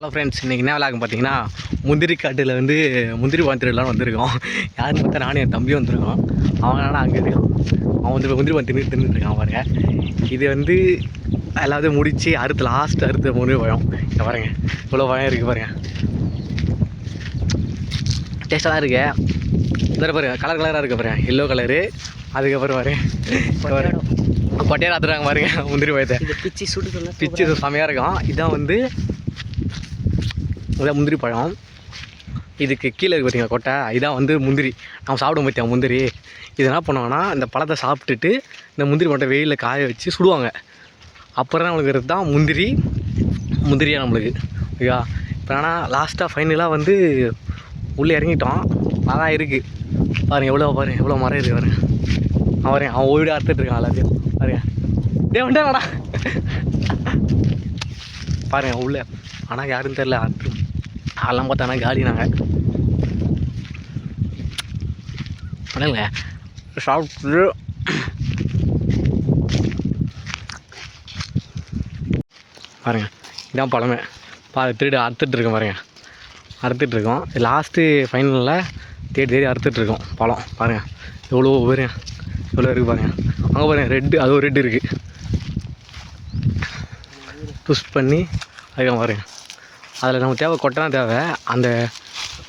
Hello friends, இன்றைக்கி என்ன விளாகும் பார்த்தீங்கன்னா முந்திரி காட்டில் முந்திரி பாத்திரலாம் வந்திருக்கோம். யாருன்னு பார்த்தா நானும் என் தம்பியும் வந்திருக்கோம். அவன் ஆனால் அங்கே இருக்கான். அவன் முந்திரி பாத்தி தின்னுட்டுருக்கான் பாருங்க. இது எல்லாத்தையும் முடித்து லாஸ்ட் அறுத்த முந்திரி பழம். இங்கே பாருங்க, இவ்வளோ பழம் இருக்குது பாருங்க. டேஸ்ட்டாக தான் இருக்கு. இதில் பாருங்க, கலர் கலராக இருக்குது பாருங்க, எல்லோ கலரு. அதுக்கப்புறம் பாருங்க கொட்டையாக ஆத்துறாங்க பாருங்க முந்திரி பழத்தை. பிச்சு செம்மையாக இருக்கும். இதான் இதான் முந்திரி பழம். இதுக்கு கீழே இருக்குது பார்த்தீங்களா கொட்டை, இதான் முந்திரி. நம்ம சாப்பிட பார்த்தியா முந்திரி. இது என்ன பண்ணுவாங்கன்னா, இந்த பழத்தை சாப்பிட்டுட்டு இந்த முந்திரி மட்டும் வெயிலில் காய வச்சு சுடுவாங்க. அப்புறம் தான் நம்மளுக்கு தான் முந்திரியாக நம்மளுக்கு ஓகேவா. இப்போ ஆனால் லாஸ்ட்டாக ஃபைனலாக உள்ளே இறங்கிட்டோம். அதான் இருக்குது பாருங்கள், எவ்வளோ மரம் இருக்குது பாருங்க. அவன் ஓய்டு அறுத்துட்ருக்கான் எல்லாத்தையும் பாருங்க. வந்துட்டாங்கடா பாருங்க உள்ளே. ஆனால் யாருன்னு தெரில, அதெல்லாம் பார்த்தானா காலி. நாங்கள் பண்ணுங்க சாப்பிட்டு பாருங்க. இதான் பழமே திருடு அறுத்துட்ருக்கோம் பாருங்க. அறுத்துட்ருக்கோம். லாஸ்ட்டு ஃபைனலில் தேடி அறுத்துட்ருக்கோம் பழம் பாருங்கள். எவ்வளோ பாருங்க, எவ்வளோ இருக்குது பாருங்கள். அங்கே பாருங்கள் ரெட்டு, அது ஒரு ரெட்டு இருக்குது. ட்விஸ்ட் பண்ணி அதுக்கு பாருங்க. அதில் நமக்கு தேவை கொட்டை தேவை. அந்த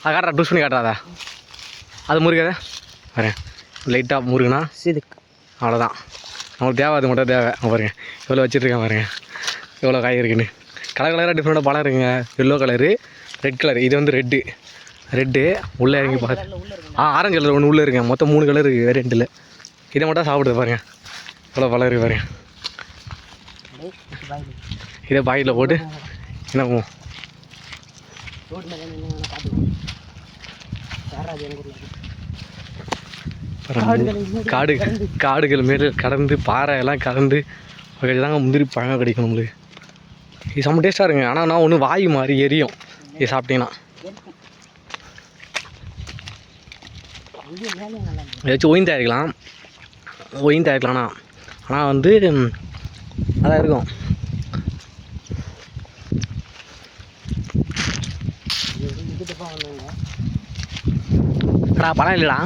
காட்டுறா, ட்விஸ்ட் பண்ணி காட்டுறாதா, அது முருகாத பாருங்க. லைட்டாக முருகுனா அவ்வளோதான். நமக்கு தேவை, அது மட்டும் தேவை. பாருங்க எவ்வளோ வச்சுட்ருக்கேன் பாருங்க, எவ்வளோ காய் இருக்குன்னு. கலர் கலராக டிஃப்ரெண்ட்டாக பழம் இருக்குங்க. Yellow colour, red colour. இது ரெட்டு உள்ளே இறங்கி ஆரஞ்சு கலர் ஒன்று உள்ளே இருக்குங்க. மொத்தம் 3 கலர் இருக்குது வேரியண்ட்டில். இதை மட்டும் சாப்பிடுது பாருங்க, எவ்வளோ பழம் இருக்குது பாருங்க. இதை பாக்கெட்டில் போட்டு என்ன காடுகள் மேலே கடந்து பாறை எல்லாம் கடந்து தாங்க முந்திரி பழம் கிடைக்கும் நம்மளுக்கு. இது செம்ம டேஸ்ட்டாக இருக்குங்க. ஆனால் நான் ஒன்று வாய் மாதிரி எரியும் இது சாப்பிட்டீங்கன்னா. ஏதாச்சும் ஒயின் தயாரிக்கலாம்ண்ணா. ஆனால் அதான் இருக்கும். பழம் இல்லைடா.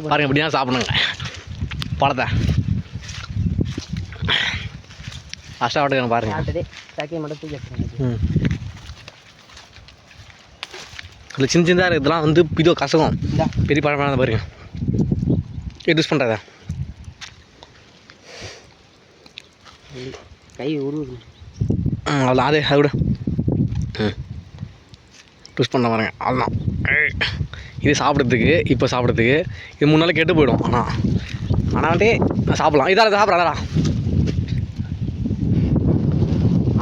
பாருங்க, இப்படி தான் சாப்பிடணுங்க பழத்தை. கஷ்டப்பட்டு பாருங்க. இல்லை சின்ன சின்னதாக இருக்கிறதுலாம் இதோ கசகம். பெரிய பழம் பாருங்க. யூஸ் பண்ணுறதா கை உருவுது. அவ்வளோ அது விட யூஸ் பண்ண பாருங்க. அவ்வளோதான். இது சாப்பிட்றதுக்கு இது 3 நாள் கெட்டு போயிடும். ஆனால் சாப்பிட்லாம். இதால் சாப்பிட்றாடா.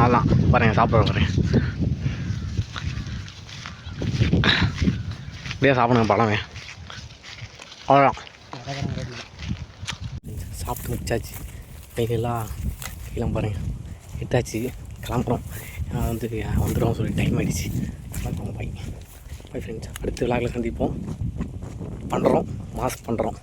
அதெல்லாம் பாருங்கள் சாப்பிட்றேன் பாருங்க. இப்படியே சாப்பிடுங்க பழமே. அவ்வளோதான். சாப்பிட்டு வச்சாச்சு. எல்லாம் கீழே பாருங்கள் எட்டாச்சு. கிளம்புறோம். வந்துடும் சொல்லி டைம் ஆகிடுச்சு. Bye friends. அடுத்த விழாவில் சந்திப்போம். மாஸ்க் பண்ணுறோம்.